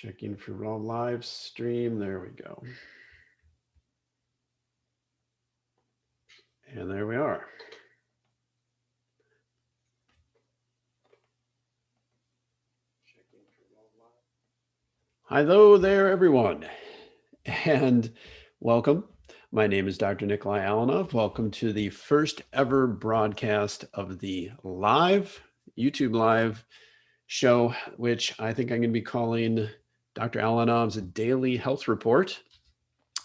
Checking for live stream. There we go. And there we are. Hello there, everyone, and welcome. My name is Dr. Nikolai Alenov. Welcome to the first ever broadcast of the YouTube live show, which I think I'm going to be calling Dr. Alenov's Daily Health Report.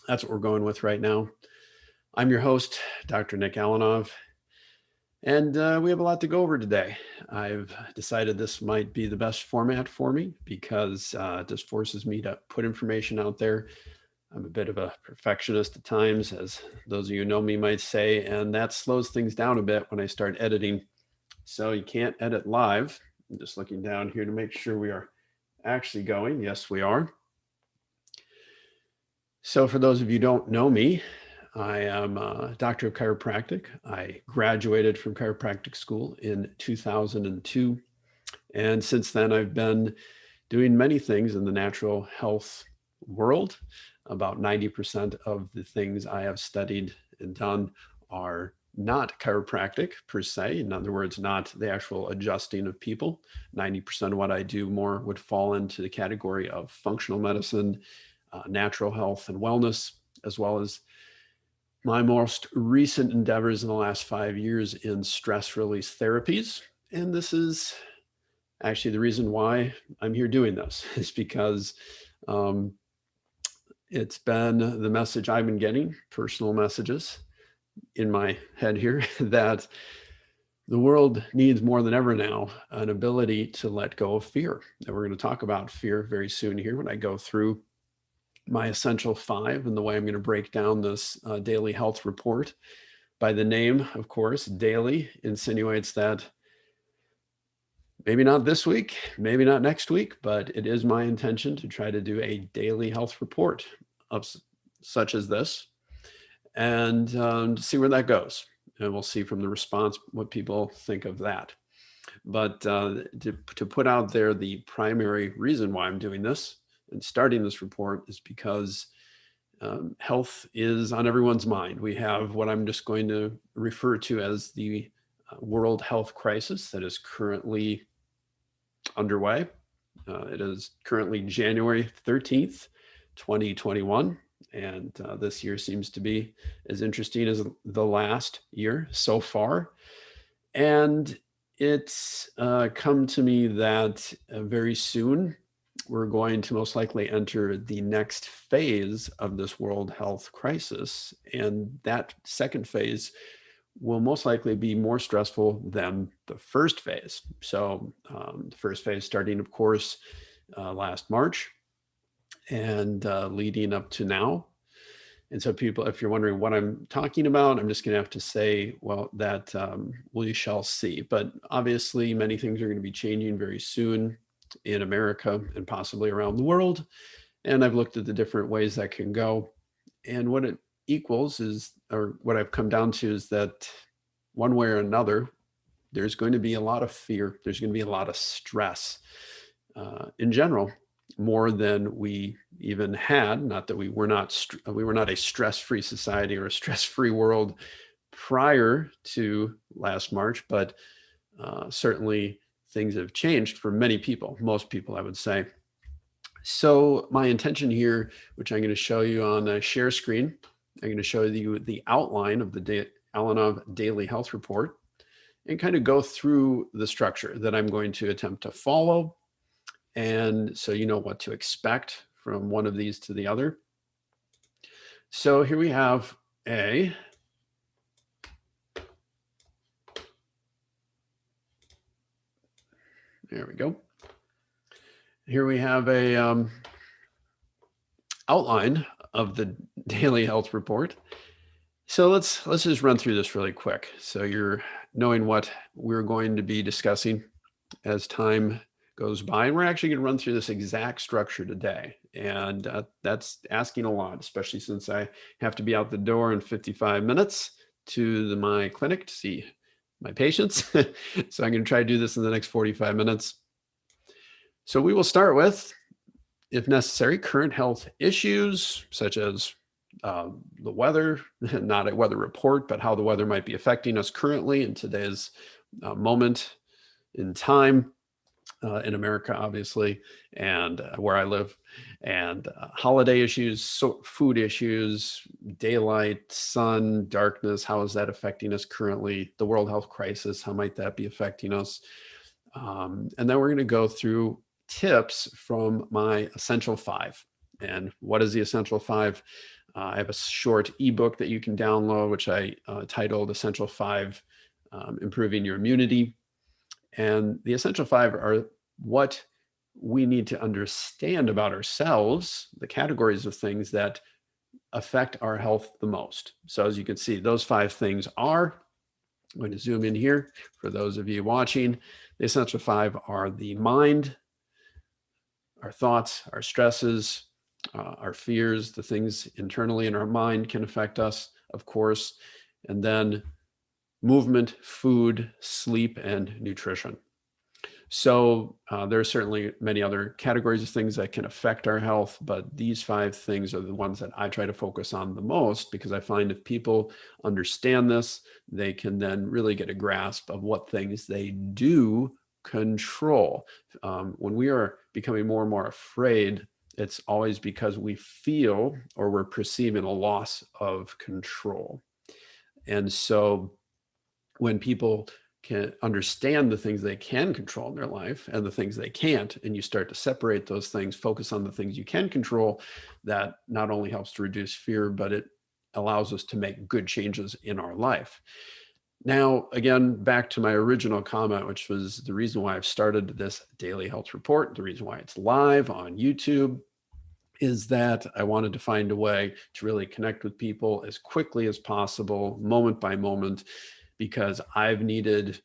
That's what we're going with right now. I'm your host, Dr. Nick Alenov, and we have a lot to go over today. I've decided this might be the best format for me because it just forces me to put information out there. I'm a bit of a perfectionist at times, as those of you who know me might say, and that slows things down a bit when I start editing. So you can't edit live. I'm just looking down here to make sure we are actually going. Yes, we are. So for those of you who don't know me, I am a doctor of chiropractic. I graduated from chiropractic school in 2002. And since then, I've been doing many things in the natural health world. About 90% of the things I have studied and done are not chiropractic per se. In other words, not the actual adjusting of people. 90% of what I do more would fall into the category of functional medicine, natural health and wellness, as well as my most recent endeavors in the last 5 years in stress release therapies. And this is actually the reason why I'm here doing this, is because it's been the message I've been getting, personal messages in my head here, that the world needs more than ever now an ability to let go of fear. And we're going to talk about fear very soon here when I go through my essential 5 and the way I'm going to break down this daily health report. By the name, of course, daily insinuates that maybe not this week, maybe not next week, but it is my intention to try to do a daily health report of such as this and to see where that goes. And we'll see from the response what people think of that. But to put out there the primary reason why I'm doing this and starting this report is because health is on everyone's mind. We have what I'm just going to refer to as the world health crisis that is currently underway. It is currently January 13th, 2021. And this year seems to be as interesting as the last year so far. And it's come to me that very soon we're going to most likely enter the next phase of this world health crisis. And that second phase will most likely be more stressful than the first phase. So the first phase starting, of course, last March and leading up to now. And so people, if you're wondering what I'm talking about, I'm just going to have to say, well, that we shall see. But obviously, many things are going to be changing very soon in America and possibly around the world. And I've looked at the different ways that can go. And what it equals is, or what I've come down to is that one way or another, there's going to be a lot of fear. There's going to be a lot of stress in general, more than we even had. Not that we were not a stress-free society or a stress-free world prior to last March, but certainly things have changed for many people, most people, I would say. So my intention here, which I'm going to show you on a share screen, I'm going to show you the outline of the Alenov Daily Health Report and kind of go through the structure that I'm going to attempt to follow. And so you know what to expect from one of these to the other. So here we have there we go. Here we have a outline of the daily health report. So let's just run through this really quick. So you're knowing what we're going to be discussing as time goes by. And we're actually going to run through this exact structure today. And that's asking a lot, especially since I have to be out the door in 55 minutes to my clinic to see my patients. So I'm going to try to do this in the next 45 minutes. So we will start with if necessary, current health issues such as the weather, not a weather report, but how the weather might be affecting us currently in today's moment in time in America, obviously, and where I live, and holiday issues, food issues, daylight, sun, darkness, how is that affecting us currently? The world health crisis, how might that be affecting us? And then we're going to go through tips from my Essential 5. And what is the Essential 5? I have a short ebook that you can download, which I titled Essential 5, Improving Your Immunity. And the Essential 5 are what we need to understand about ourselves, the categories of things that affect our health the most. So as you can see, those 5 things are, I'm going to zoom in here for those of you watching. The Essential 5 are the mind, our thoughts, our stresses, our fears, the things internally in our mind can affect us, of course, and then movement, food, sleep, and nutrition. So there are certainly many other categories of things that can affect our health, but these 5 things are the ones that I try to focus on the most, because I find if people understand this, they can then really get a grasp of what things they do control. When we are becoming more and more afraid, it's always because we feel or we're perceiving a loss of control. And so when people can understand the things they can control in their life and the things they can't, and you start to separate those things, focus on the things you can control, that not only helps to reduce fear, but it allows us to make good changes in our life. Now, again, back to my original comment, which was the reason why I've started this daily health report, the reason why it's live on YouTube, is that I wanted to find a way to really connect with people as quickly as possible, moment by moment, because I've needed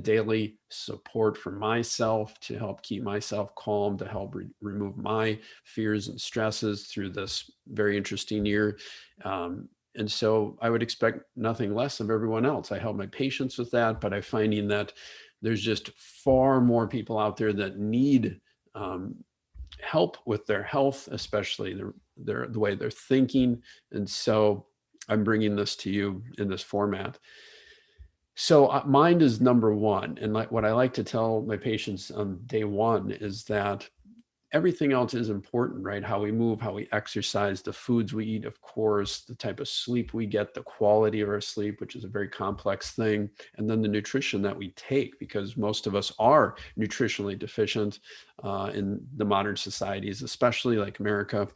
daily support from myself to help keep myself calm, to help remove my fears and stresses through this very interesting year. And so I would expect nothing less of everyone else. I help my patients with that, but I'm finding that there's just far more people out there that need help with their health, especially the way they're thinking. And so I'm bringing this to you in this format. So mind is number one. And what I like to tell my patients on day one is that everything else is important, right? How we move, how we exercise, the foods we eat, of course, the type of sleep we get, the quality of our sleep, which is a very complex thing, and then the nutrition that we take, because most of us are nutritionally deficient in the modern societies, especially like America.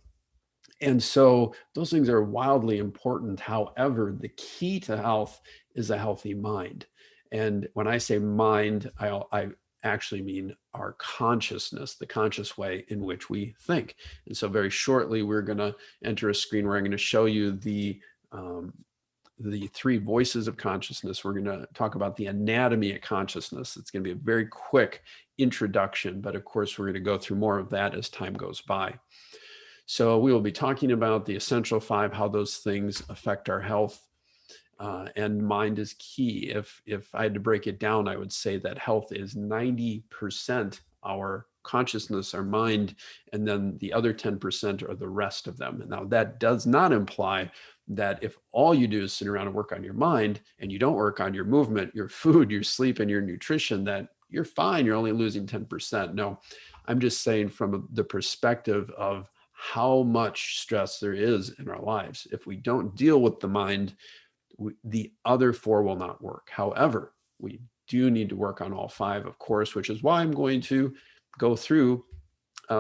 And so those things are wildly important. However, the key to health is a healthy mind. And when I say mind, I actually mean our consciousness, the conscious way in which we think. And so very shortly, we're going to enter a screen where I'm going to show you the 3 voices of consciousness. We're going to talk about the anatomy of consciousness. It's going to be a very quick introduction, but of course, we're going to go through more of that as time goes by. So we will be talking about the Essential 5, how those things affect our health. And mind is key. If I had to break it down, I would say that health is 90% our consciousness, our mind, and then the other 10% are the rest of them. And now that does not imply that if all you do is sit around and work on your mind and you don't work on your movement, your food, your sleep, and your nutrition, that you're fine, you're only losing 10%. No, I'm just saying from the perspective of how much stress there is in our lives. If we don't deal with the mind, the other 4 will not work. However, we do need to work on all 5, of course, which is why I'm going to go through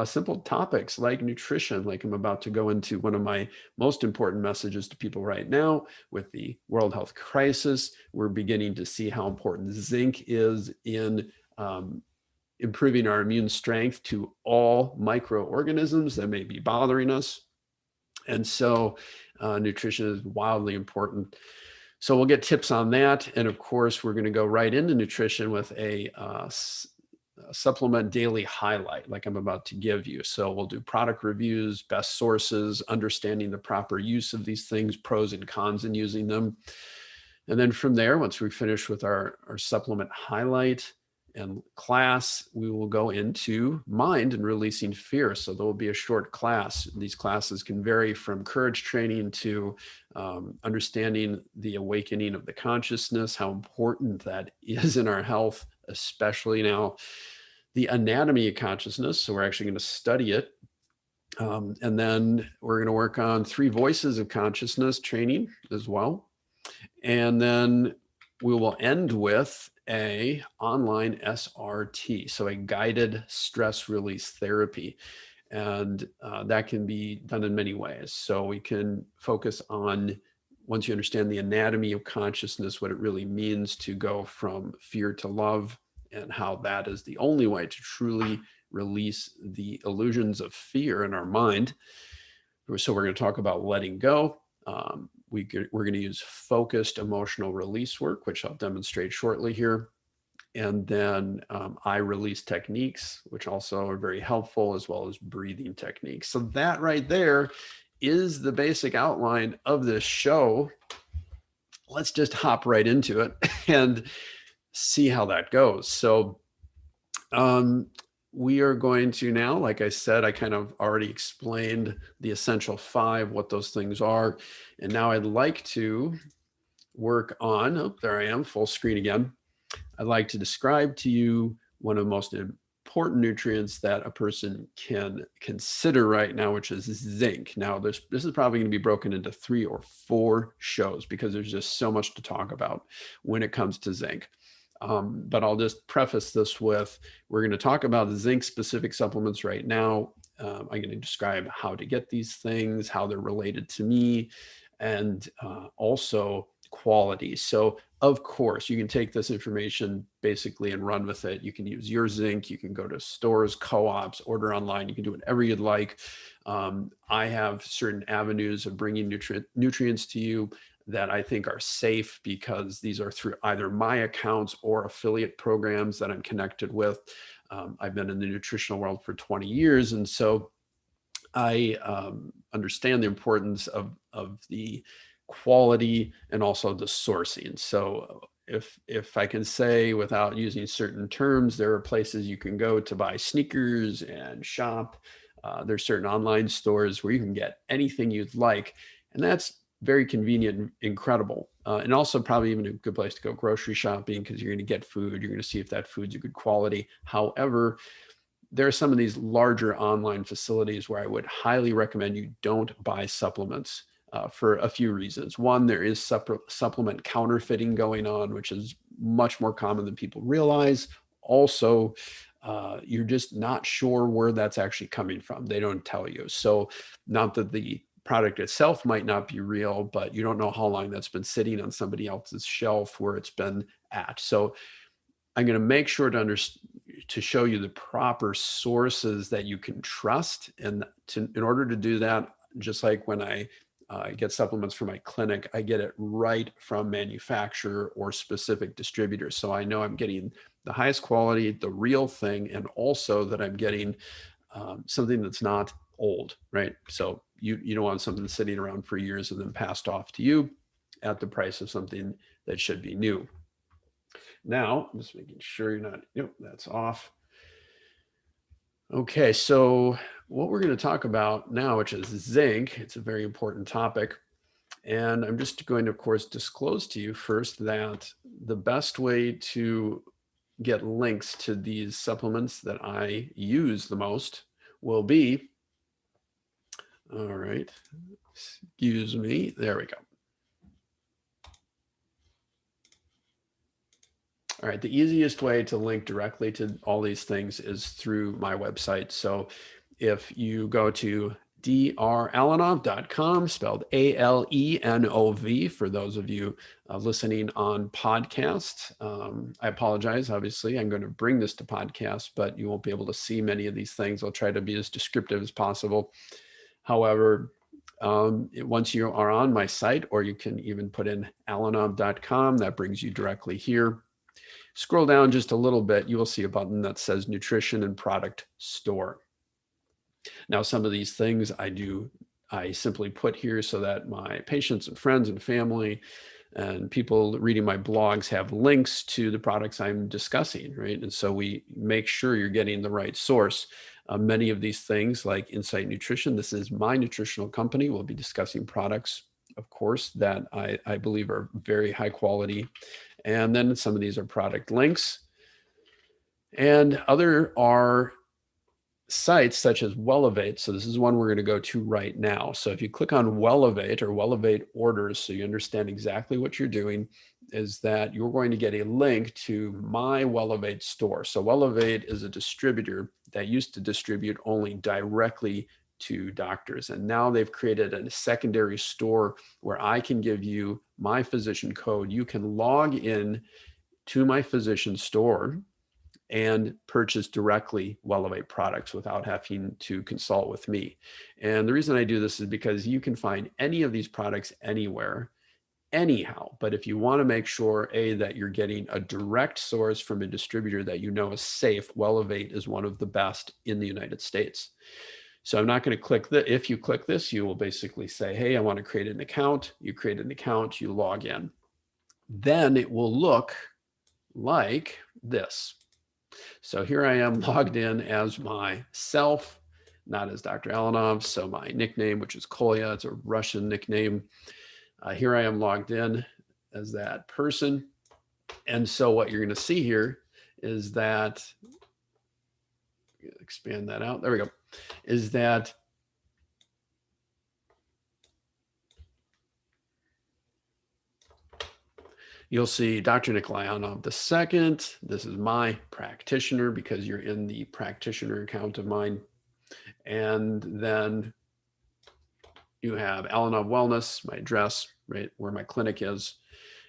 simple topics like nutrition, like I'm about to go into one of my most important messages to people right now with the world health crisis. We're beginning to see how important zinc is in improving our immune strength to all microorganisms that may be bothering us. And so nutrition is wildly important. So we'll get tips on that. And of course, we're going to go right into nutrition with a supplement daily highlight like I'm about to give you. So we'll do product reviews, best sources, understanding the proper use of these things, pros and cons in using them. And then from there, once we finish with our supplement highlight, and class, we will go into mind and releasing fear. So there will be a short class. These classes can vary from courage training to understanding the awakening of the consciousness, how important that is in our health, especially now. The anatomy of consciousness. So we're actually going to study it. And then we're going to work on 3 voices of consciousness training as well. And then we will end with a online SRT, so a guided stress release therapy. And that can be done in many ways. So we can focus on, once you understand the anatomy of consciousness, what it really means to go from fear to love, and how that is the only way to truly release the illusions of fear in our mind. So we're going to talk about letting go. We're going to use focused emotional release work, which I'll demonstrate shortly here. And then I release techniques, which also are very helpful, as well as breathing techniques. So that right there is the basic outline of this show. Let's just hop right into it and see how that goes. So we are going to now, like I said, I kind of already explained the essential 5, what those things are. And now I'd like to work on, oh, there I am, full screen again. I'd like to describe to you one of the most important nutrients that a person can consider right now, which is zinc. Now, this is probably going to be broken into 3 or 4 shows because there's just so much to talk about when it comes to zinc. But I'll just preface this with, we're going to talk about the zinc specific supplements right now. I'm going to describe how to get these things, how they're related to me, and also quality. So of course, you can take this information basically and run with it. You can use your zinc. You can go to stores, co-ops, order online. You can do whatever you'd like. I have certain avenues of bringing nutrients to you that I think are safe because these are through either my accounts or affiliate programs that I'm connected with. I've been in the nutritional world for 20 years. And so I understand the importance of the quality and also the sourcing. So if I can say without using certain terms, there are places you can go to buy sneakers and shop. There's certain online stores where you can get anything you'd like. And that's very convenient and incredible. And also probably even a good place to go grocery shopping because you're going to get food. You're going to see if that food's a good quality. However, there are some of these larger online facilities where I would highly recommend you don't buy supplements for a few reasons. One, there is supplement counterfeiting going on, which is much more common than people realize. Also, you're just not sure where that's actually coming from. They don't tell you. So not that the product itself might not be real, but you don't know how long that's been sitting on somebody else's shelf where it's been at. So I'm going to make sure to show you the proper sources that you can trust. And in order to do that, just like when I get supplements for my clinic, I get it right from manufacturer or specific distributors. So I know I'm getting the highest quality, the real thing, and also that I'm getting something that's not old, right? So you don't want something sitting around for years and then passed off to you at the price of something that should be new. Now, I'm just making sure you're not, yep, that's off. Okay, so what we're going to talk about now, which is zinc, it's a very important topic. And I'm just going to, of course, disclose to you first that the best way to get links to these supplements that I use the most will be, all right, excuse me, there we go. All right, the easiest way to link directly to all these things is through my website. So if you go to dralenov.com, spelled Alenov, for those of you listening on podcast. I apologize, obviously, I'm going to bring this to podcast, but you won't be able to see many of these things. I'll try to be as descriptive as possible. However, once you are on my site, or you can even put in alenov.com, that brings you directly here. Scroll down just a little bit, you will see a button that says Nutrition and Product Store. Now, some of these things I simply put here so that my patients and friends and family And people reading my blogs have links to the products I'm discussing, right? And so we make sure you're getting the right source. Many of these things like Insight Nutrition, this is my nutritional company. We'll be discussing products, of course, that I believe are very high quality. And then some of these are product links. And other are sites such as Wellevate. So this is one we're going to go to right now. So if you click on Wellevate or Wellevate orders, so you understand exactly what you're doing, is that you're going to get a link to my Wellevate store. So Wellevate is a distributor that used to distribute only directly to doctors. And now they've created a secondary store where I can give you my physician code. You can log in to my physician store and purchase directly Wellevate products without having to consult with me. And the reason I do this is because you can find any of these products anywhere, anyhow. But if you want to make sure, A, that you're getting a direct source from a distributor that you know is safe, Wellevate is one of the best in the United States. So I'm not going to click that. If you click this, you will basically say, hey, I want to create an account. You create an account, you log in. Then it will look like this. So here I am logged in as myself, not as Dr. Alenov. So my nickname, which is Kolya, it's a Russian nickname. Here I am logged in as that person. And so what you're going to see here is that, expand that out, there we go, is that you'll see Dr. Nikolai Alenov II. This is my practitioner because you're in the practitioner account of mine. And then you have Alenov Wellness, my address, right where my clinic is.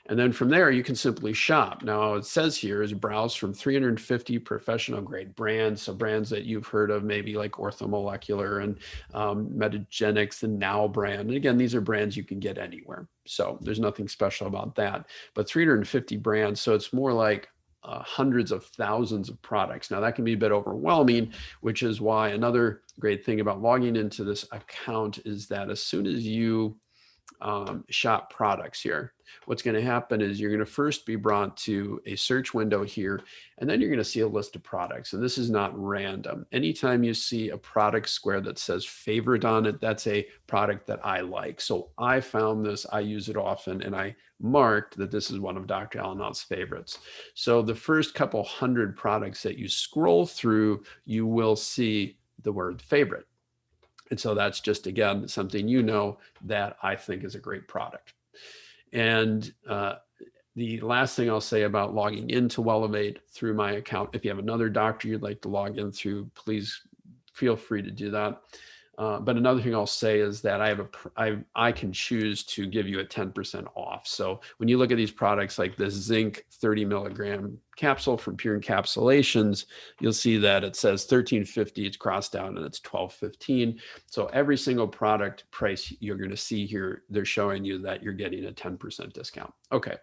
And then from there, you can simply shop. Now, it says here is browse from 350 professional grade brands. So brands that you've heard of, maybe like Orthomolecular and Metagenics, the Now brand. And again, these are brands you can get anywhere. So there's nothing special about that. But 350 brands, so it's more like hundreds of thousands of products. Now, that can be a bit overwhelming, which is why another great thing about logging into this account is that as soon as you shop products here, what's going to happen is you're going to first be brought to a search window here, and then you're going to see a list of products. And this is not random. Anytime you see a product square that says favorite on it, that's a product that I like. So I found this, I use it often, and I marked that this is one of Dr. Alenov's favorites. So the first couple hundred products that you scroll through, you will see the word favorite. And so that's just, again, something you know that I think is a great product. And the last thing I'll say about logging into Wellevate through my account, if you have another doctor you'd like to log in through, please feel free to do that. But another thing I'll say is that I can choose to give you a 10% off. So when you look at these products like this Zinc 30 milligram capsule from Pure Encapsulations, you'll see that it says $13.50, it's crossed out, and it's $12.15. So every single product price you're going to see here, they're showing you that you're getting a 10% discount. Okay.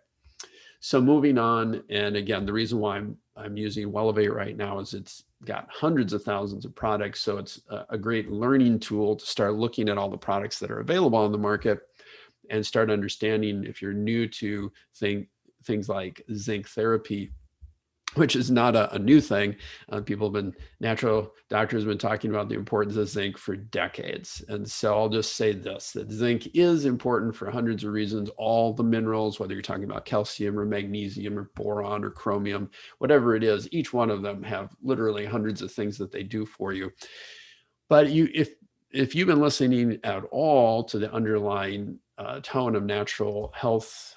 So moving on, and again, the reason why I'm using Wellevate right now is it's got hundreds of thousands of products. So it's a great learning tool to start looking at all the products that are available on the market and start understanding, if you're new to things like zinc therapy, which is not a new thing. Natural doctors have been talking about the importance of zinc for decades. And so I'll just say this, that zinc is important for hundreds of reasons. All the minerals, whether you're talking about calcium or magnesium or boron or chromium, whatever it is, each one of them have literally hundreds of things that they do for you. But if you've been listening at all to the underlying tone of natural health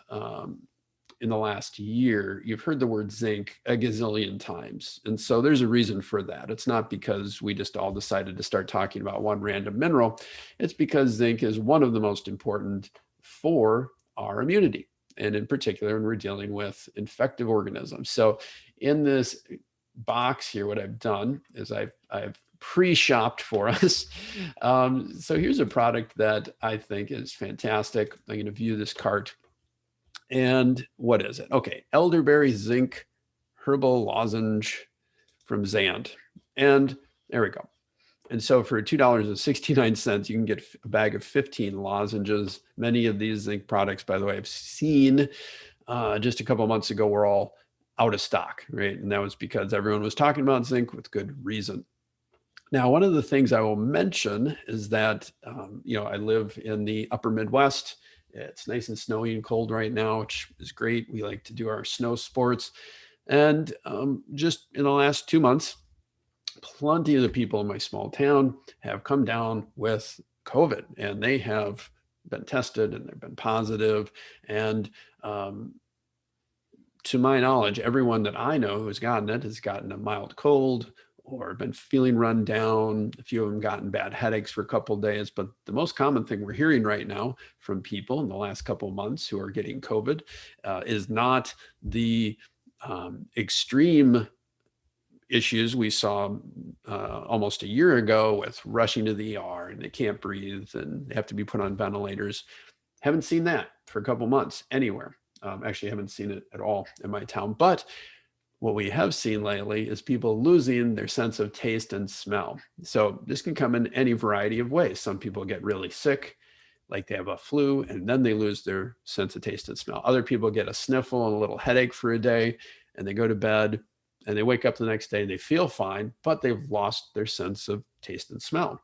in the last year, you've heard the word zinc a gazillion times. And so there's a reason for that. It's not because we just all decided to start talking about one random mineral. It's because zinc is one of the most important for our immunity. And in particular, when we're dealing with infective organisms. So in this box here, what I've done is I've pre-shopped for us. So here's a product that I think is fantastic. I'm going to view this cart. And what is it? Okay, elderberry zinc herbal lozenge from Zand. And there we go. And so for $2.69, you can get a bag of 15 lozenges. Many of these zinc products, by the way, I've seen just a couple of months ago were all out of stock, right? And that was because everyone was talking about zinc with good reason. Now, one of the things I will mention is that, I live in the upper Midwest. It's nice and snowy and cold right now, which is great. We like to do our snow sports. And just in the last 2 months, plenty of the people in my small town have come down with COVID, and they have been tested and they've been positive. And to my knowledge, everyone that I know who's gotten it has gotten a mild cold or been feeling run down. A few of them gotten bad headaches for a couple of days. But the most common thing we're hearing right now from people in the last couple of months who are getting COVID is not the extreme issues we saw almost a year ago with rushing to the ER and they can't breathe and they have to be put on ventilators. Haven't seen that for a couple months anywhere. Actually, haven't seen it at all in my town. But what we have seen lately is people losing their sense of taste and smell. So this can come in any variety of ways. Some people get really sick, like they have a flu, and then they lose their sense of taste and smell. Other people get a sniffle and a little headache for a day, and they go to bed, and they wake up the next day and they feel fine, but they've lost their sense of taste and smell.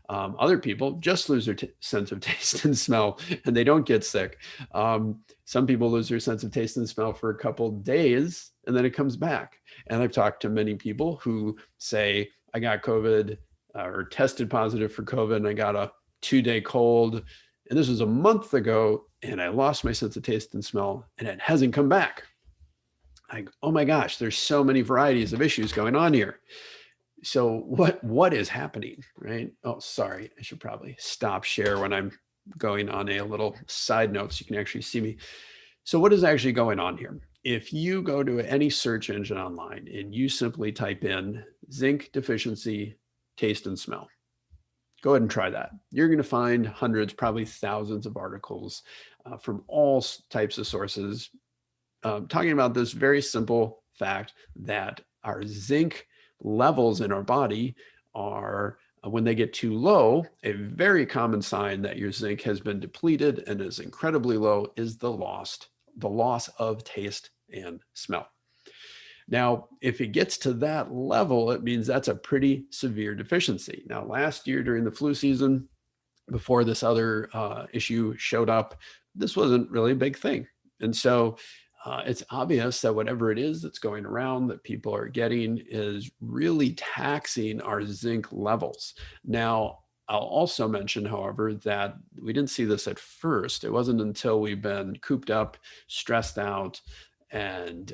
Other people just lose their sense of taste and smell and they don't get sick. Some people lose their sense of taste and smell for a couple of days and then it comes back. And I've talked to many people who say, I got COVID or tested positive for COVID and I got a 2-day cold. And this was a month ago and I lost my sense of taste and smell and it hasn't come back. Oh my gosh, there's so many varieties of issues going on here. So what is happening, right? Oh, sorry, I should probably stop share when I'm going on a little side note so you can actually see me. So what is actually going on here? If you go to any search engine online and you simply type in zinc deficiency, taste and smell, go ahead and try that. You're going to find hundreds, probably thousands of articles from all types of sources talking about this very simple fact that our zinc levels in our body are, when they get too low, a very common sign that your zinc has been depleted and is incredibly low is the loss of taste and smell. Now, if it gets to that level, it means that's a pretty severe deficiency. Now, last year during the flu season, before this other issue showed up, this wasn't really a big thing. And so it's obvious that whatever it is that's going around that people are getting is really taxing our zinc levels. Now, I'll also mention, however, that we didn't see this at first. It wasn't until we've been cooped up, stressed out, and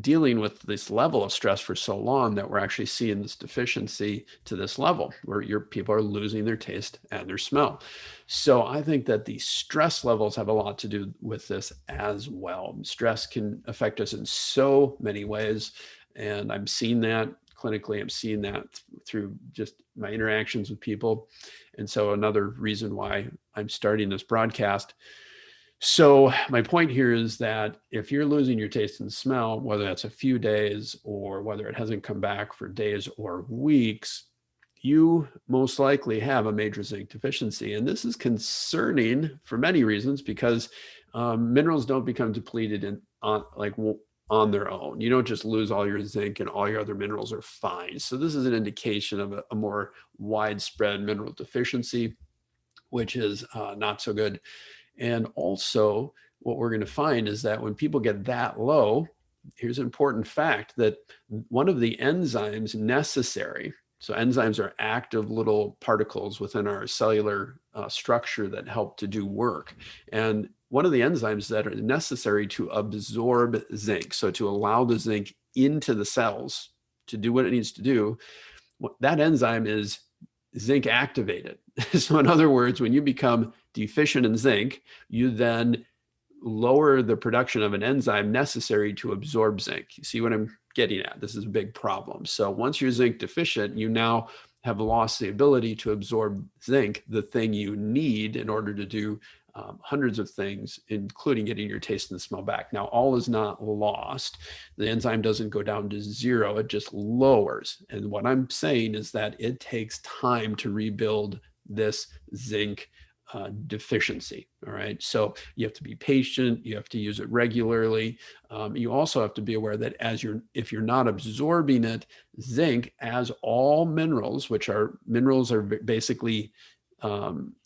dealing with this level of stress for so long that we're actually seeing this deficiency to this level where your people are losing their taste and their smell. So I think that the stress levels have a lot to do with this as well. Stress can affect us in so many ways. And I'm seeing that clinically. I'm seeing that through just my interactions with people. And so another reason why I'm starting this broadcast. So my point here is that if you're losing your taste and smell, whether that's a few days or whether it hasn't come back for days or weeks, you most likely have a major zinc deficiency. And this is concerning for many reasons because minerals don't become depleted on their own. You don't just lose all your zinc and all your other minerals are fine. So this is an indication of a more widespread mineral deficiency, which is not so good. And also what we're going to find is that when people get that low, here's an important fact that one of the enzymes necessary, so enzymes are active little particles within our cellular structure that help to do work. And one of the enzymes that are necessary to absorb zinc, so to allow the zinc into the cells to do what it needs to do, that enzyme is zinc activated. So in other words, when you become deficient in zinc, you then lower the production of an enzyme necessary to absorb zinc. You see what I'm getting at? This is a big problem. So once you're zinc deficient, you now have lost the ability to absorb zinc, the thing you need in order to do hundreds of things, including getting your taste and smell back. Now, all is not lost. The enzyme doesn't go down to zero, it just lowers. And what I'm saying is that it takes time to rebuild this zinc deficiency. All right. So you have to be patient. You have to use it regularly. You also have to be aware that if you're not absorbing it, zinc, as all minerals, minerals are basically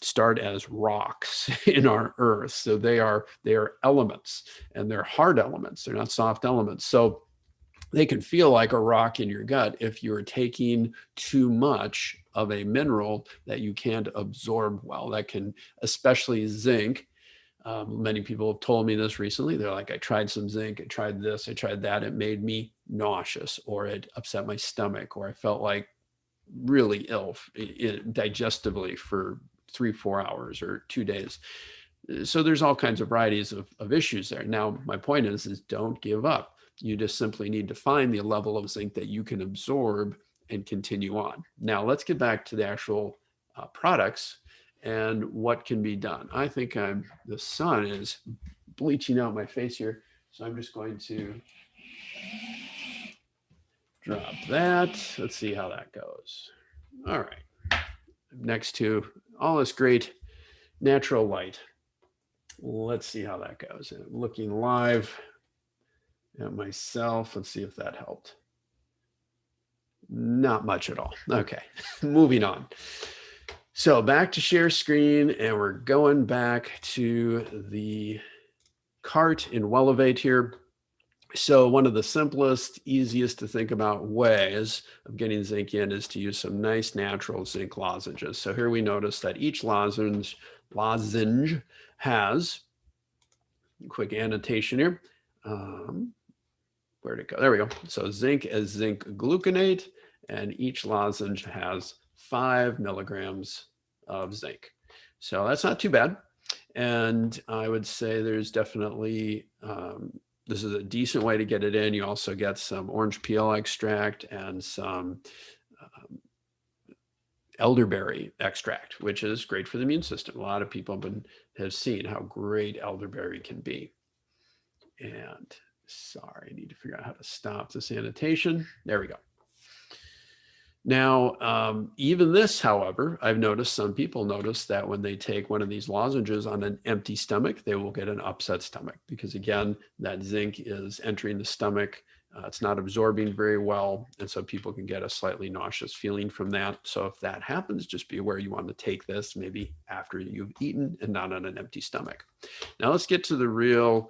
start as rocks in our earth. So they are elements, and they're hard elements. They're not soft elements. So they can feel like a rock in your gut if you're taking too much of a mineral that you can't absorb well. That can, especially zinc. Many people have told me this recently. They're like, I tried some zinc, I tried this, I tried that. It made me nauseous, or it upset my stomach, or I felt like really ill digestively for 3-4 hours or 2 days. So there's all kinds of varieties of issues there. Now, my point is don't give up. You just simply need to find the level of zinc that you can absorb and continue on. Now, let's get back to the actual products and what can be done. I think the sun is bleaching out my face here, so I'm just going to drop that. Let's see how that goes. All right. Next to all this great natural light. Let's see how that goes. I'm looking live at myself. Let's see if that helped. Not much at all. Okay, moving on. So back to share screen, and we're going back to the cart in Welevate here. So one of the simplest, easiest to think about ways of getting zinc in is to use some nice natural zinc lozenges. So here we notice that each lozenge has, quick annotation here, where'd it go? There we go. So zinc as zinc gluconate, and each lozenge has 5 milligrams of zinc. So that's not too bad. And I would say there's definitely, this is a decent way to get it in. You also get some orange peel extract and some elderberry extract, which is great for the immune system. A lot of people have seen how great elderberry can be. And sorry, I need to figure out how to stop this annotation. There we go. Now, even this, however, I've noticed some people notice that when they take one of these lozenges on an empty stomach, they will get an upset stomach because, again, that zinc is entering the stomach. It's not absorbing very well. And so people can get a slightly nauseous feeling from that. So if that happens, just be aware you want to take this maybe after you've eaten and not on an empty stomach. Now let's get to the real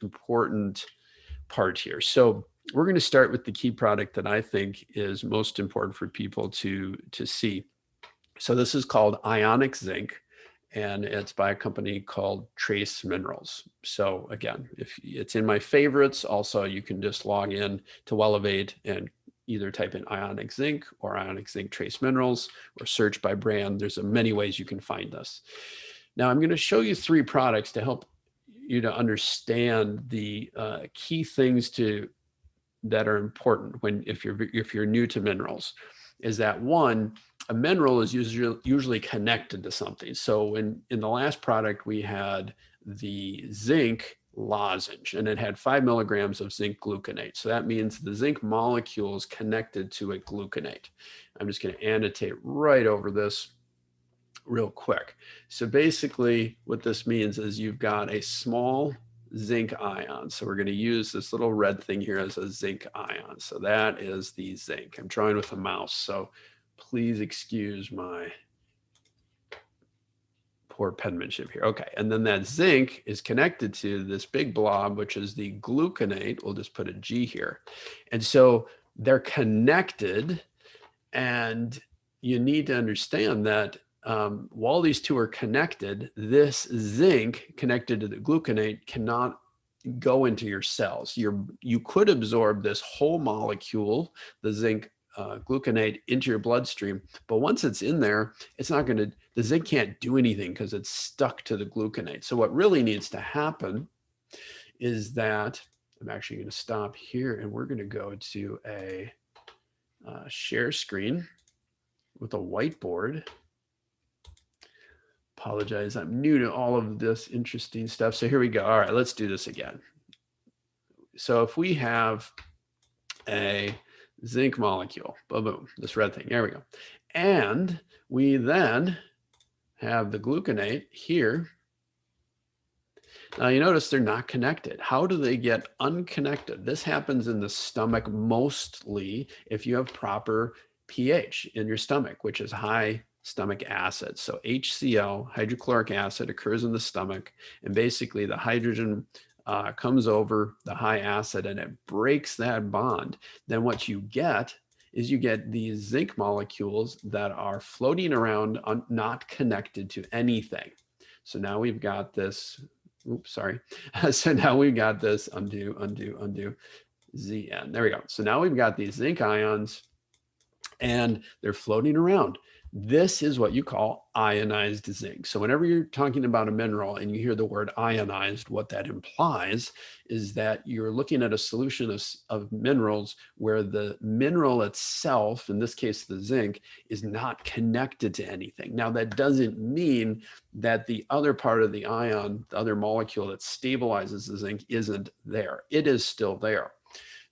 important part here. So we're going to start with the key product that I think is most important for people to see. So this is called Ionic Zinc, and it's by a company called Trace Minerals. So again, if it's in my favorites, also you can just log in to Welevate and either type in Ionic Zinc or Ionic Zinc Trace Minerals, or search by brand. There's many ways you can find this. Now I'm going to show you 3 products to help you to understand the key things that are important if you're new to minerals. Is that one, a mineral is usually connected to something. So in the last product, we had the zinc lozenge, and it had 5 milligrams of zinc gluconate. So that means the zinc molecule is connected to a gluconate. I'm just going to annotate right over this real quick. So basically what this means is you've got a small zinc ion. So we're going to use this little red thing here as a zinc ion. So that is the zinc. I'm drawing with a mouse, so please excuse my poor penmanship here. Okay, and then that zinc is connected to this big blob, which is the gluconate. We'll just put a G here. And so they're connected, and you need to understand that while these two are connected, this zinc connected to the gluconate cannot go into your cells. You could absorb this whole molecule, the zinc gluconate, into your bloodstream, but once it's in there, it's not going to, the zinc can't do anything because it's stuck to the gluconate. So what really needs to happen is that, I'm actually going to stop here, and we're going to go to a share screen with a whiteboard. Apologize, I'm new to all of this interesting stuff. So here we go. All right, let's do this again. So if we have a zinc molecule, boom, boom, this red thing, there we go. And we then have the gluconate here. Now you notice they're not connected. How do they get unconnected? This happens in the stomach mostly if you have proper pH in your stomach, which is high stomach acid. So HCl, hydrochloric acid, occurs in the stomach, and basically the hydrogen comes over the high acid and it breaks that bond. Then what you get is you get these zinc molecules that are floating around, not connected to anything. So now we've got this, oops, sorry. So now we've got this, undo, Zn. There we go. So now we've got these zinc ions and they're floating around. This is what you call ionized zinc. So whenever you're talking about a mineral and you hear the word ionized, what that implies is that you're looking at a solution of minerals where the mineral itself, in this case the zinc, is not connected to anything. Now that doesn't mean that the other part of the ion, the other molecule that stabilizes the zinc, isn't there. It is still there.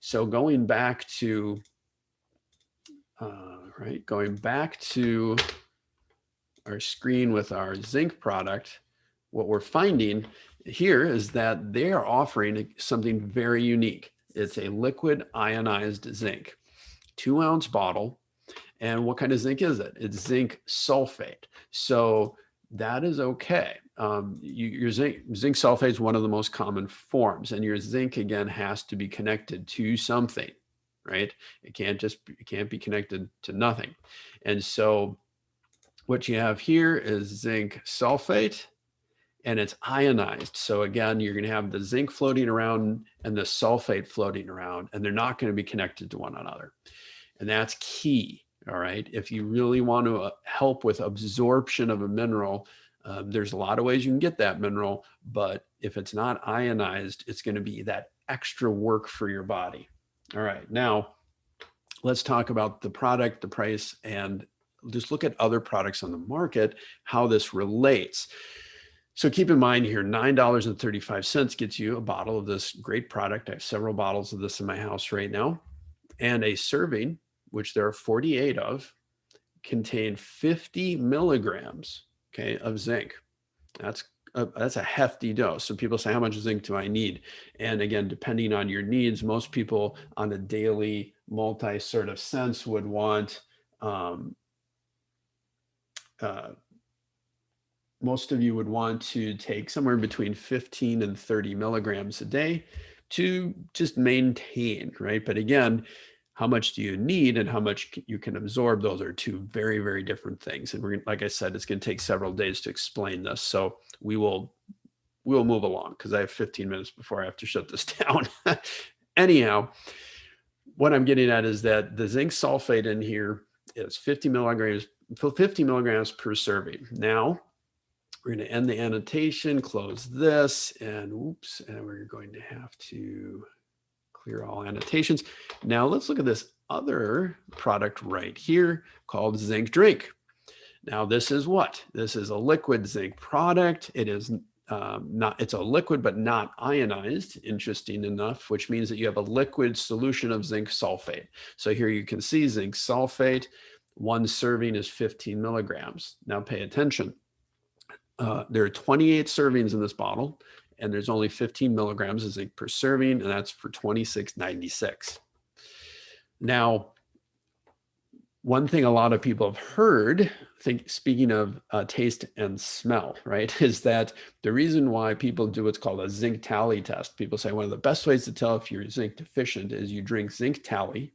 So going back to going back to our screen with our zinc product, what we're finding here is that they are offering something very unique. It's a liquid ionized zinc, 2-ounce bottle. And what kind of zinc is it? It's zinc sulfate. So that is okay. Your zinc sulfate is one of the most common forms, and your zinc again has to be connected to something. Right? It can't be connected to nothing. And so what you have here is zinc sulfate, and it's ionized. So again, you're going to have the zinc floating around and the sulfate floating around, and they're not going to be connected to one another. And that's key. All right. If you really want to help with absorption of a mineral, there's a lot of ways you can get that mineral, but if it's not ionized, it's going to be that extra work for your body. All right, now let's talk about the product, the price, and just look at other products on the market, how this relates. So keep in mind here, $9.35 gets you a bottle of this great product. I have several bottles of this in my house right now. And a serving, which there are 48 of, contain 50 milligrams, okay, of zinc. That's a hefty dose. So people say, how much zinc do I need? And again, depending on your needs, most people on a daily multi sort of sense would want, most of you would want to take somewhere between 15 and 30 milligrams a day to just maintain, right? But again, how much do you need and how much you can absorb? Those are two very, very different things. And we're, like I said, it's going to take several days to explain this. So we'll move along because I have 15 minutes before I have to shut this down. Anyhow, what I'm getting at is that the zinc sulfate in here is 50 milligrams per serving. Now, we're going to end the annotation, close this, and oops, and we're going to have to clear all annotations. Now let's look at this other product right here called Zinc Drink. Now this is what? This is a liquid zinc product. It is it's a liquid but not ionized, interesting enough, which means that you have a liquid solution of zinc sulfate. So here you can see zinc sulfate, one serving is 15 milligrams. Now pay attention. There are 28 servings in this bottle, and there's only 15 milligrams of zinc per serving, and that's for $26.96. Now, one thing a lot of people have heard, speaking of taste and smell, right, is that the reason why people do what's called a zinc tally test. People say one of the best ways to tell if you're zinc deficient is you drink zinc tally.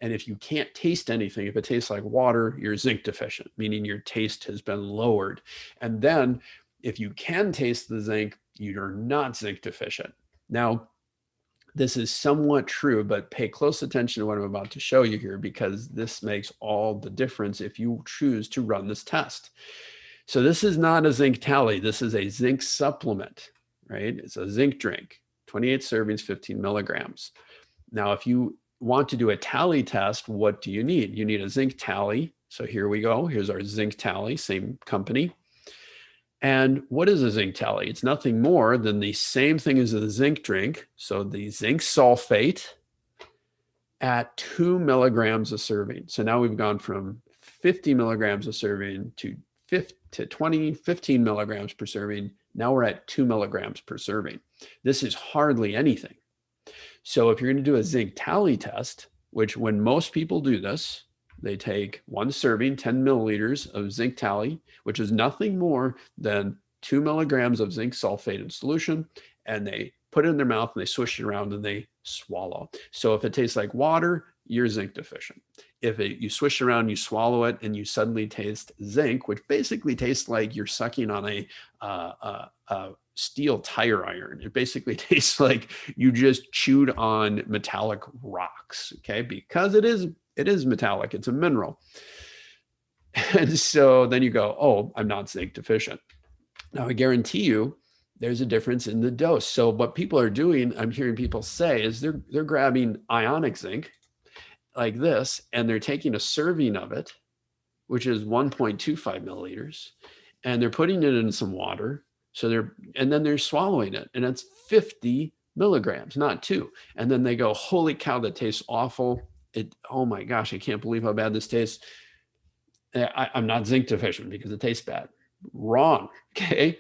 And if you can't taste anything, if it tastes like water, you're zinc deficient, meaning your taste has been lowered. And then if you can taste the zinc, you're not zinc deficient. Now, this is somewhat true, but pay close attention to what I'm about to show you here, because this makes all the difference if you choose to run this test. So this is not a zinc tally. This is a zinc supplement, right? It's a zinc drink, 28 servings, 15 milligrams. Now, if you want to do a tally test, what do you need? You need a zinc tally. So here we go. Here's our zinc tally, same company. And what is a zinc tally? It's nothing more than the same thing as the zinc drink. So the zinc sulfate at 2 milligrams a serving. So now we've gone from 50 milligrams a serving to 15 milligrams per serving. Now we're at 2 milligrams per serving. This is hardly anything. So if you're going to do a zinc tally test, which when most people do this, they take one serving, 10 milliliters of zinc tally, which is nothing more than 2 milligrams of zinc sulfate in solution, and they put it in their mouth and they swish it around and they swallow. So if it tastes like water, you're zinc deficient. If you swish around, you swallow it, and you suddenly taste zinc, which basically tastes like you're sucking on a steel tire iron. It basically tastes like you just chewed on metallic rocks, okay? Because it is metallic, it's a mineral. And so then you go, oh, I'm not zinc deficient. Now I guarantee you there's a difference in the dose. So what people are doing, I'm hearing people say, is they're grabbing ionic zinc like this, and they're taking a serving of it, which is 1.25 milliliters, and they're putting it in some water. And then they're swallowing it, and it's 50 milligrams, not 2. And then they go, holy cow, that tastes awful. Oh my gosh, I can't believe how bad this tastes. I'm not zinc deficient because it tastes bad. Wrong, okay?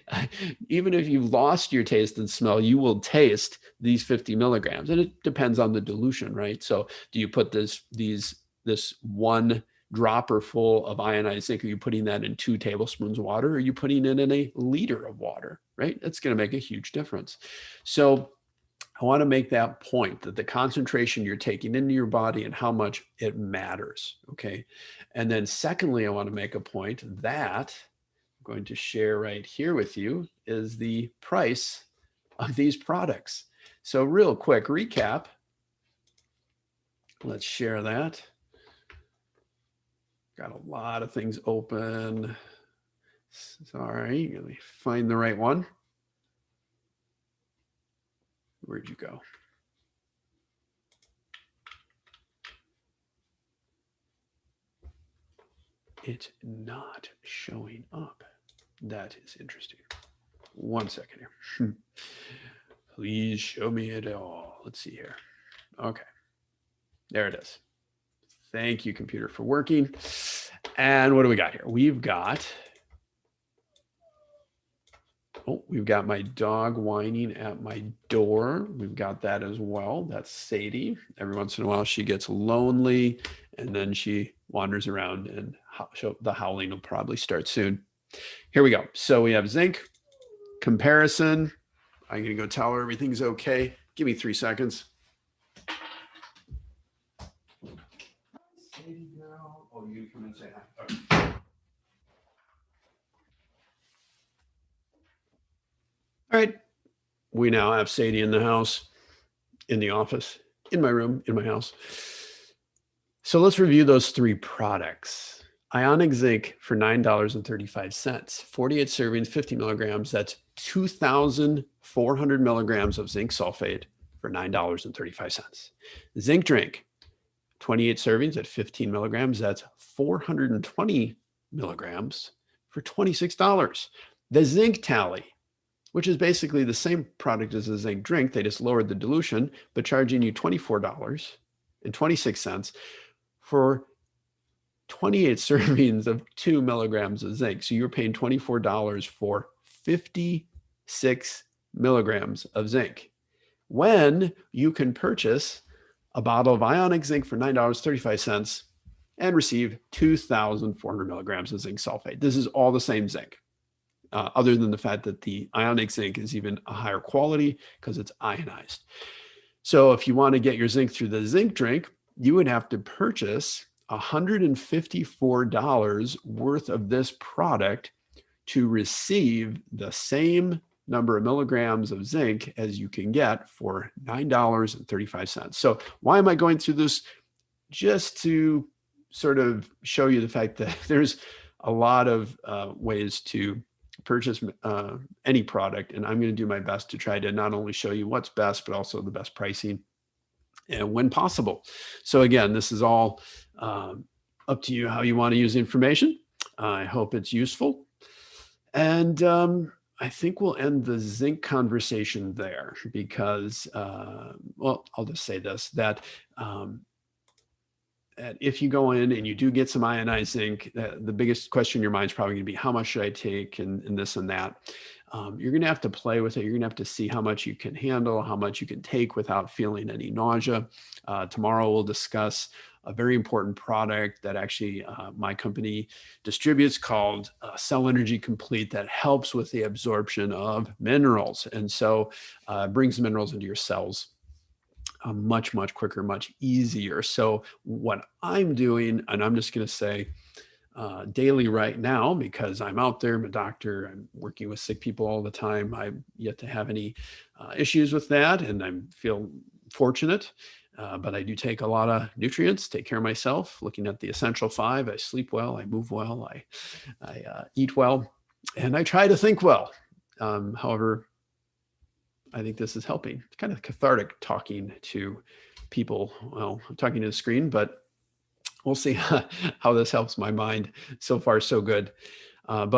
Even if you've lost your taste and smell, you will taste these 50 milligrams. And it depends on the dilution, right? So do you put this one dropper full of ionized zinc? Are you putting that in 2 tablespoons of water? Or are you putting it in a liter of water, right? That's going to make a huge difference. So I want to make that point, that the concentration you're taking into your body and how much it matters, okay? And then secondly, I want to make a point that I'm going to share right here with you is the price of these products. So real quick recap. Let's share that. Got a lot of things open. Sorry, let me find the right one. Where'd you go? It's not showing up. That is interesting. 1 second here. Please show me it all. Let's see here. Okay. There it is. Thank you, computer, for working. And what do we got here? We've got my dog whining at my door. We've got that as well. That's Sadie. Every once in a while, she gets lonely, and then she wanders around, and the howling will probably start soon. Here we go. So we have zinc comparison. I'm going to go tell her everything's okay. Give me 3 seconds. Sadie girl. Oh, you come and say hi. Okay. All right. We now have Sadie in the house, in the office, in my room, in my house. So let's review those 3 products. Ionic zinc for $9.35, 48 servings, 50 milligrams. That's 2,400 milligrams of zinc sulfate for $9.35. Zinc drink, 28 servings at 15 milligrams. That's 420 milligrams for $26. The zinc tally, which is basically the same product as a zinc drink. They just lowered the dilution, but charging you $24.26 for 28 servings of 2 milligrams of zinc. So you're paying $24 for 56 milligrams of zinc. When you can purchase a bottle of ionic zinc for $9.35 and receive 2,400 milligrams of zinc sulfate. This is all the same zinc, other than the fact that the ionic zinc is even a higher quality because it's ionized. So if you want to get your zinc through the zinc drink, you would have to purchase $154 worth of this product to receive the same number of milligrams of zinc as you can get for $9.35. So why am I going through this? Just to sort of show you the fact that there's a lot of ways to purchase any product, and I'm going to do my best to try to not only show you what's best, but also the best pricing and when possible. So again, this is all up to you how you want to use information. I hope it's useful. And I think we'll end the zinc conversation there because, well, I'll just say this, that if you go in and you do get some ionized zinc, the biggest question in your mind is probably going to be, how much should I take, and this and that. You're going to have to play with it. You're going to have to see how much you can handle, how much you can take without feeling any nausea. Tomorrow we'll discuss a very important product that actually my company distributes called Cell Energy Complete, that helps with the absorption of minerals. And so brings minerals into your cells much, much quicker, much easier. So what I'm doing, and I'm just going to say daily right now, because I'm out there, I'm a doctor, I'm working with sick people all the time. I've yet to have any issues with that, and I feel fortunate. But I do take a lot of nutrients, take care of myself, looking at the essential 5. I sleep well, I move well, I eat well, and I try to think well. However, I think this is helping. It's kind of cathartic talking to people. Well, I'm talking to the screen, but we'll see how this helps my mind. So far, so good.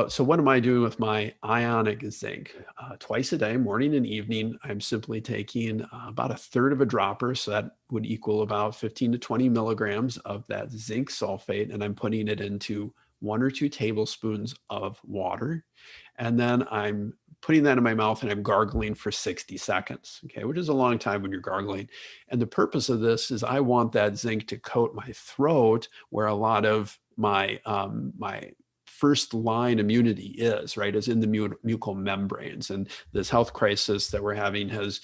So what am I doing with my ionic zinc? Twice a day, morning and evening, I'm simply taking about a third of a dropper. So that would equal about 15 to 20 milligrams of that zinc sulfate. And I'm putting it into 1 or 2 tablespoons of water. And then I'm putting that in my mouth and I'm gargling for 60 seconds, okay, which is a long time when you're gargling. And the purpose of this is I want that zinc to coat my throat, where a lot of my my first line immunity is, right, is in the mucal membranes. And this health crisis that we're having has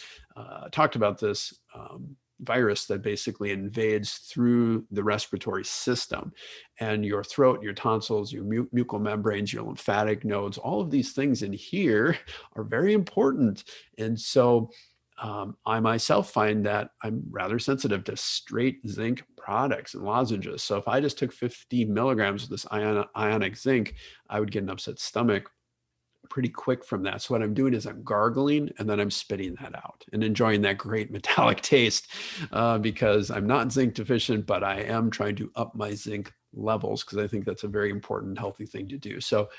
talked about this virus that basically invades through the respiratory system, and your throat, your tonsils, your mucal membranes, your lymphatic nodes, all of these things in here are very important. And so I myself find that I'm rather sensitive to straight zinc products and lozenges. So if I just took 50 milligrams of this ionic zinc, I would get an upset stomach pretty quick from that. So what I'm doing is I'm gargling and then I'm spitting that out and enjoying that great metallic taste because I'm not zinc deficient, but I am trying to up my zinc levels because I think that's a very important, healthy thing to do. So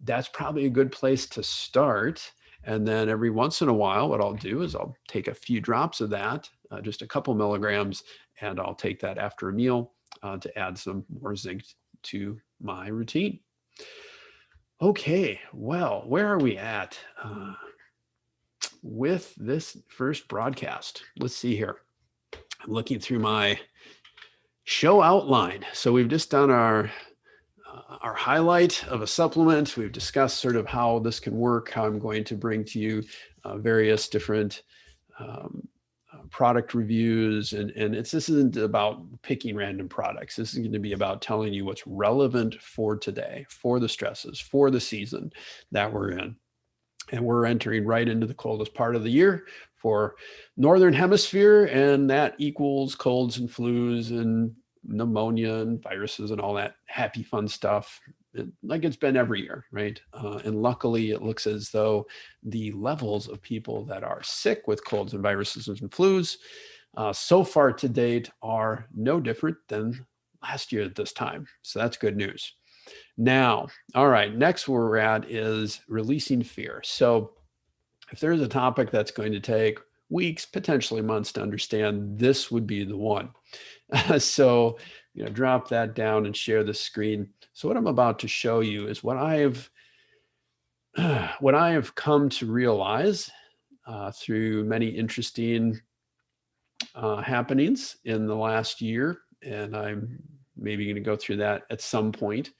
that's probably a good place to start. And then every once in a while, what I'll do is I'll take a few drops of that, just a couple milligrams, and I'll take that after a meal to add some more zinc to my routine. Okay, well, where are we at with this first broadcast? Let's see here. I'm looking through my show outline. So we've just done our highlight of a supplement. We've discussed sort of how this can work, how I'm going to bring to you various different product reviews. And this isn't about picking random products. This is going to be about telling you what's relevant for today, for the stresses, for the season that we're in. And we're entering right into the coldest part of the year for Northern Hemisphere, and that equals colds and flus and pneumonia and viruses and all that happy, fun stuff, like it's been every year, right? And luckily, it looks as though the levels of people that are sick with colds and viruses and flus so far to date are no different than last year at this time. So that's good news. Now, all right, next where we're at is releasing fear. So if there's a topic that's going to take weeks, potentially months to understand, this would be the one. So, drop that down and share the screen. So what I'm about to show you is what I have come to realize through many interesting happenings in the last year. And I'm maybe going to go through that at some point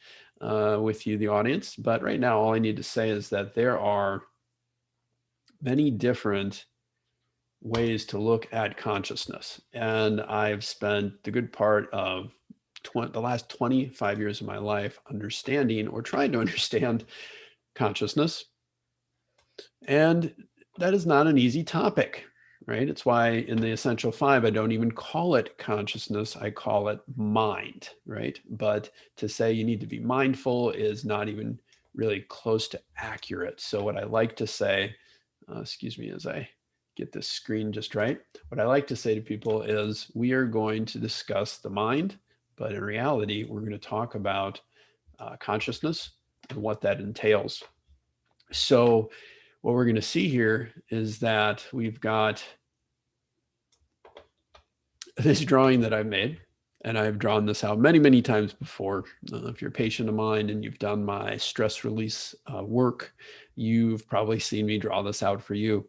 with you, the audience. But right now, all I need to say is that there are many different ways to look at consciousness. And I've spent the good part of the last 25 years of my life understanding or trying to understand consciousness. And that is not an easy topic, right? It's why in the Essential 5, I don't even call it consciousness, I call it mind, right? But to say you need to be mindful is not even really close to accurate. So what I like to say, excuse me, as I get this screen just right, what I like to say to people is we are going to discuss the mind, but in reality, we're going to talk about consciousness and what that entails. So what we're going to see here is that we've got this drawing that I've made, and I've drawn this out many, many times before. If you're a patient of mine and you've done my stress release work, you've probably seen me draw this out for you.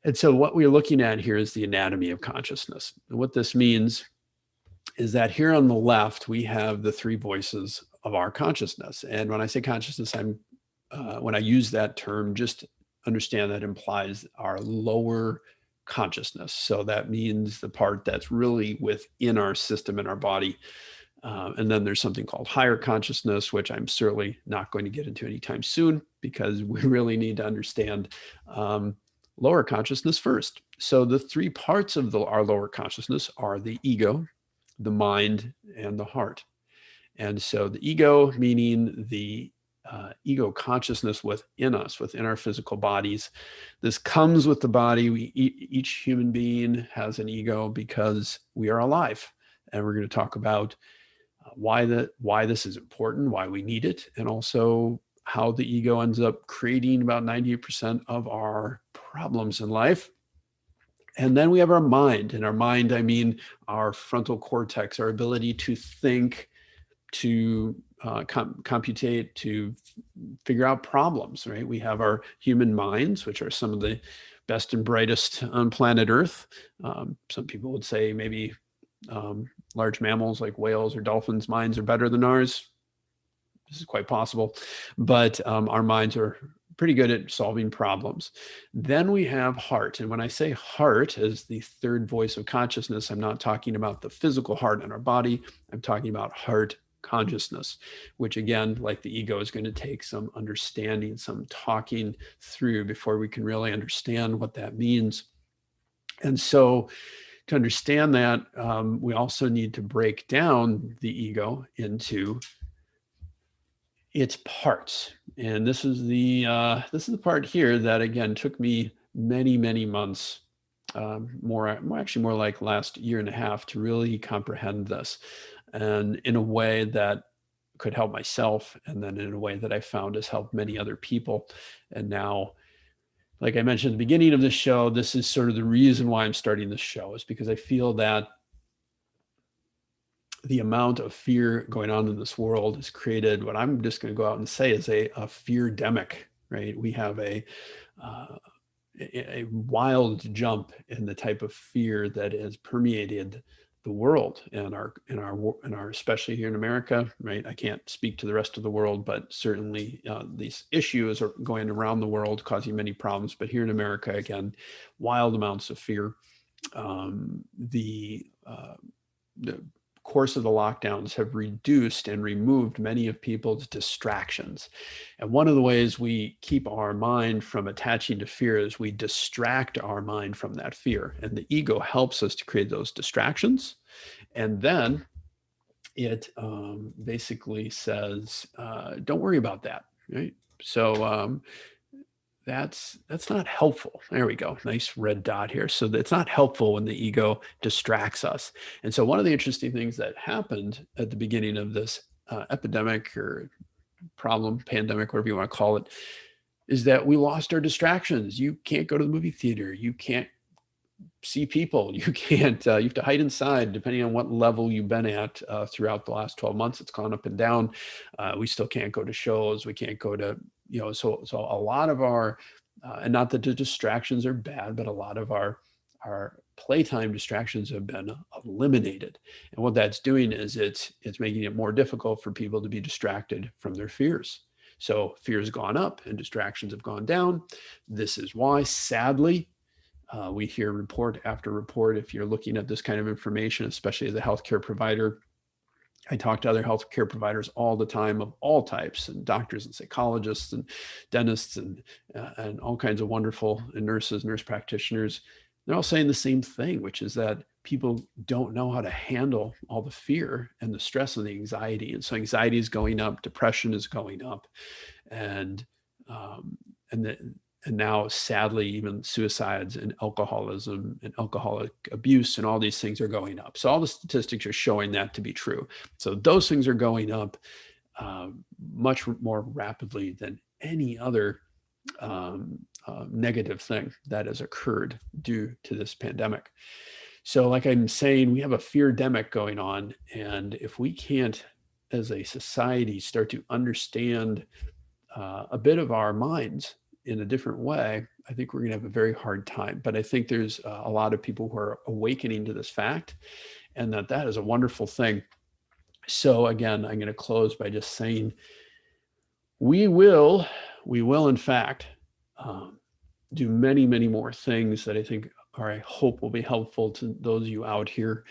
And so what we're looking at here is the anatomy of consciousness. And what this means is that here on the left, we have the three voices of our consciousness. And when I say consciousness, when I use that term, just understand that implies our lower consciousness. So that means the part that's really within our system and our body. And then there's something called higher consciousness, which I'm certainly not going to get into anytime soon, because we really need to understand lower consciousness first. So the three parts of our lower consciousness are the ego, the mind, and the heart. And so the ego, meaning the ego consciousness within us, within our physical bodies. This comes with the body. Each human being has an ego because we are alive. And we're going to talk about why this is important, why we need it, and also how the ego ends up creating about 98% of our problems in life. And then we have our mind. And our mind, I mean our frontal cortex, our ability to think, to computate, to figure out problems, right? We have our human minds, which are some of the best and brightest on planet Earth. Some people would say maybe large mammals like whales or dolphins' minds are better than ours. This is quite possible, but our minds are pretty good at solving problems. Then we have heart. And when I say heart as the third voice of consciousness, I'm not talking about the physical heart in our body. I'm talking about heart consciousness, which again, like the ego, is going to take some understanding, some talking through before we can really understand what that means. And so to understand that, we also need to break down the ego into its parts. And this is the part here that again took me many, many months, more like last year and a half, to really comprehend this, and in a way that could help myself, and then in a way that I found has helped many other people. And now, like I mentioned at the beginning of the show, this is sort of the reason why I'm starting this show, is because I feel that the amount of fear going on in this world has created what I'm just going to go out and say is a fear-demic, right? We have a wild jump in the type of fear that has permeated the world and our especially here in America, right? I can't speak to the rest of the world, but certainly these issues are going around the world, causing many problems. But here in America, again, wild amounts of fear. The course of the lockdowns have reduced and removed many of people's distractions. And one of the ways we keep our mind from attaching to fear is we distract our mind from that fear. And the ego helps us to create those distractions. And then it basically says, don't worry about that, right? So that's not helpful. There we go. Nice red dot here. So it's not helpful when the ego distracts us. And so one of the interesting things that happened at the beginning of this epidemic or problem, pandemic, whatever you want to call it, is that we lost our distractions. You can't go to the movie theater. You can't see people. You can't, you have to hide inside, depending on what level you've been at throughout the last 12 months. It's gone up and down. We still can't go to shows. We can't go to, so a lot of our, and not that the distractions are bad, but a lot of our playtime distractions have been eliminated. And what that's doing is it's making it more difficult for people to be distracted from their fears. So fear has gone up and distractions have gone down. This is why, sadly, we hear report after report. If you're looking at this kind of information, especially as a healthcare provider, I talk to other healthcare providers all the time of all types, and doctors and psychologists and dentists and all kinds of wonderful nurses, nurse practitioners. They're all saying the same thing, which is that people don't know how to handle all the fear and the stress and the anxiety. And so anxiety is going up, depression is going up, and now, sadly, even suicides and alcoholism and alcoholic abuse and all these things are going up. So all the statistics are showing that to be true. So those things are going up much more rapidly than any other negative thing that has occurred due to this pandemic. So like I'm saying, we have a fear-demic going on. And if we can't, as a society, start to understand a bit of our minds in a different way, I think we're going to have a very hard time. But I think there's a lot of people who are awakening to this fact, and that is a wonderful thing. So again, I'm going to close by just saying, we will in fact do many, many more things that I think, or I hope, will be helpful to those of you out here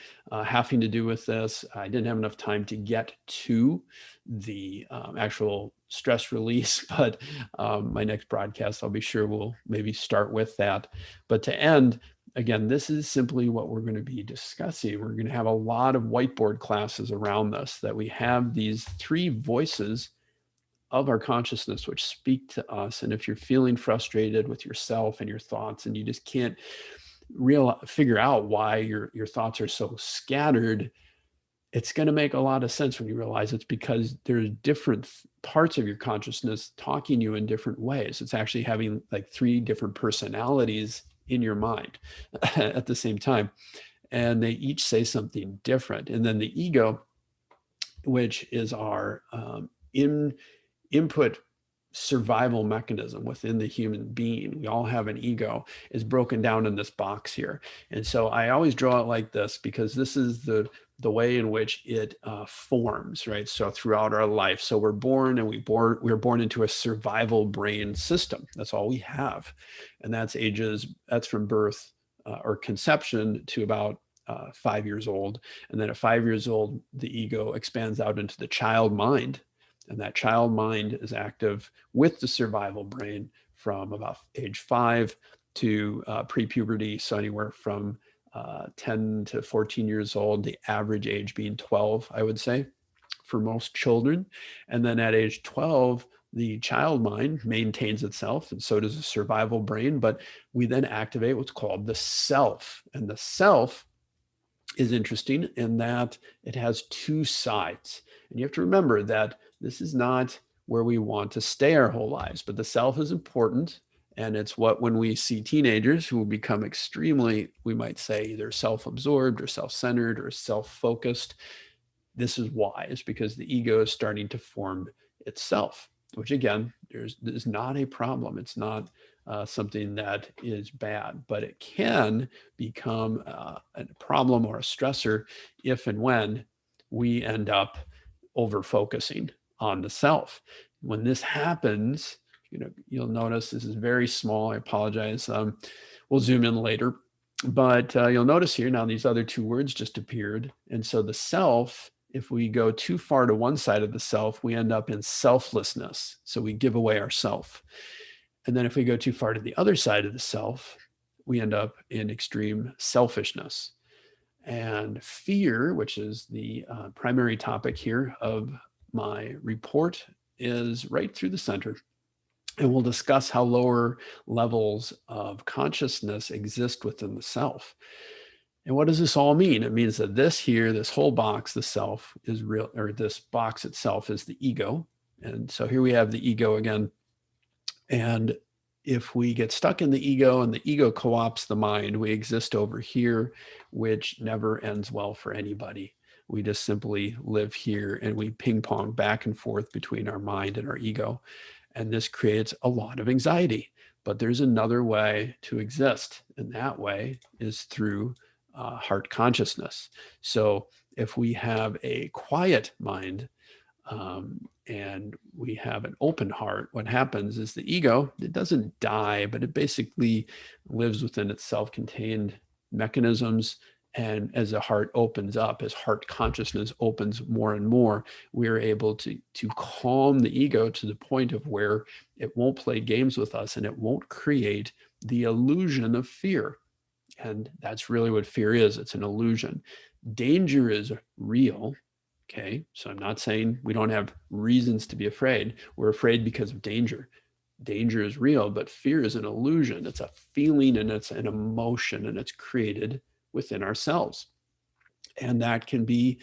having to do with this. I didn't have enough time to get to the actual stress release, but my next broadcast, I'll be sure we'll maybe start with that. But to end, again, this is simply what we're going to be discussing. We're going to have a lot of whiteboard classes around this, that we have these three voices of our consciousness which speak to us. And if you're feeling frustrated with yourself and your thoughts, and you just can't figure out why your thoughts are so scattered, it's going to make a lot of sense when you realize it's because there's different parts of your consciousness talking to you in different ways. It's actually having like three different personalities in your mind at the same time, and they each say something different. And then the ego, which is our input survival mechanism within the human being, we all have an ego, is broken down in this box here. And so I always draw it like this, because this is the way in which it forms, right? So throughout our life, so we're born, and we're born into a survival brain system. That's all we have. And that's from birth or conception to about 5 years old. And then at 5 years old, the ego expands out into the child mind. And that child mind is active with the survival brain from about age 5 to pre-puberty. So anywhere from 10 to 14 years old, the average age being 12, I would say, for most children. And then at age 12, the child mind maintains itself, and so does the survival brain. But we then activate what's called the self. And the self is interesting in that it has two sides. And you have to remember that this is not where we want to stay our whole lives, but the self is important. And it's what, when we see teenagers who will become extremely, we might say, either self-absorbed or self-centered or self-focused, this is why. It's because the ego is starting to form itself, which again, there's not a problem. It's not something that is bad, but it can become a problem or a stressor if and when we end up over focusing on the self. When this happens, you'll notice this is very small. I apologize. We'll zoom in later, but you'll notice here now these other two words just appeared. And so the self, if we go too far to one side of the self, we end up in selflessness. So we give away ourself. And then if we go too far to the other side of the self, we end up in extreme selfishness. And fear, which is the primary topic here of my report, is right through the center. And we'll discuss how lower levels of consciousness exist within the self. And what does this all mean? It means that this whole box, the self, is real, or this box itself is the ego. And so here we have the ego again. And if we get stuck in the ego and the ego co-opts the mind, we exist over here, which never ends well for anybody. We just simply live here and we ping pong back and forth between our mind and our ego. And this creates a lot of anxiety. But there's another way to exist. And that way is through heart consciousness. So if we have a quiet mind, and we have an open heart, what happens is the ego, it doesn't die, but it basically lives within its self-contained mechanisms. And as the heart opens up, as heart consciousness opens more and more, we're able to calm the ego to the point of where it won't play games with us and it won't create the illusion of fear. And that's really what fear is. It's an illusion. Danger is real. Okay, so I'm not saying we don't have reasons to be afraid. We're afraid because of danger. Danger is real, but fear is an illusion. It's a feeling and it's an emotion, and it's created within ourselves. And that can be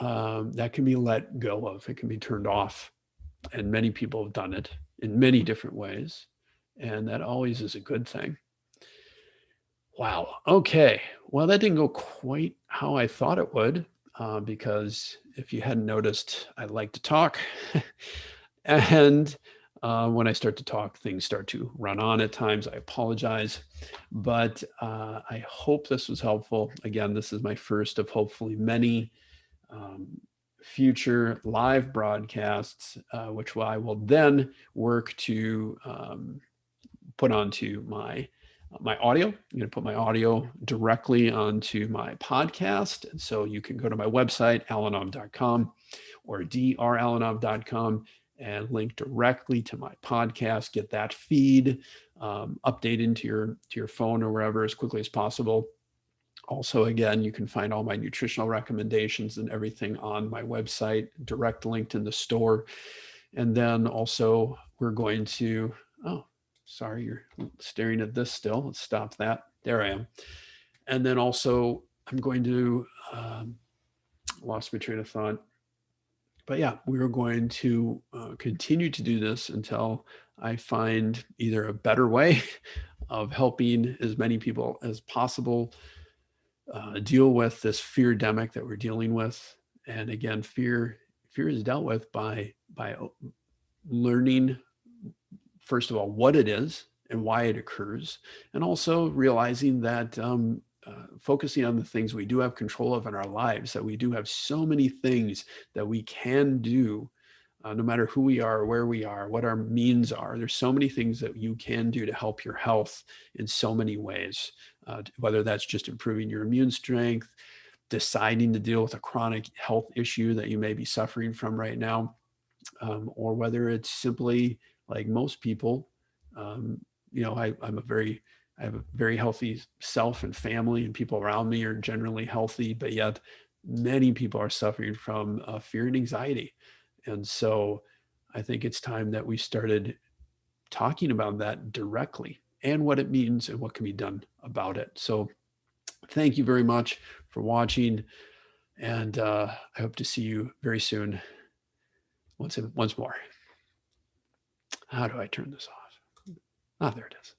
let go of. It can be turned off. And many people have done it. in many different ways. And that always is a good thing. Wow. Okay. Well, that didn't go quite how I thought it would, because if you hadn't noticed, I like to talk. And when I start to talk, things start to run on at times. I apologize. But I hope this was helpful. Again, this is my first of hopefully many future live broadcasts, which I will then work to put onto my audio. I'm going to put my audio directly onto my podcast. And so you can go to my website, alenov.com or dralenov.com, and link directly to my podcast, get that feed, update into your phone or wherever as quickly as possible. Also, again, you can find all my nutritional recommendations and everything on my website, direct linked in the store. And then also we're going to, oh, sorry, you're staring at this still. Let's stop that. There I am. And then also I'm going to, lost my train of thought. But yeah, we're going to continue to do this until I find either a better way of helping as many people as possible deal with this fear-demic that we're dealing with. And again, fear is dealt with by learning, first of all, what it is and why it occurs, and also realizing that focusing on the things we do have control of in our lives, that we do have so many things that we can do, no matter who we are, where we are, what our means are. There's so many things that you can do to help your health in so many ways, whether that's just improving your immune strength, deciding to deal with a chronic health issue that you may be suffering from right now, or whether it's simply like most people, I have a very healthy self and family, and people around me are generally healthy, but yet many people are suffering from fear and anxiety. And so I think it's time that we started talking about that directly and what it means and what can be done about it. So thank you very much for watching. And I hope to see you very soon once more. How do I turn this off? Ah, there it is.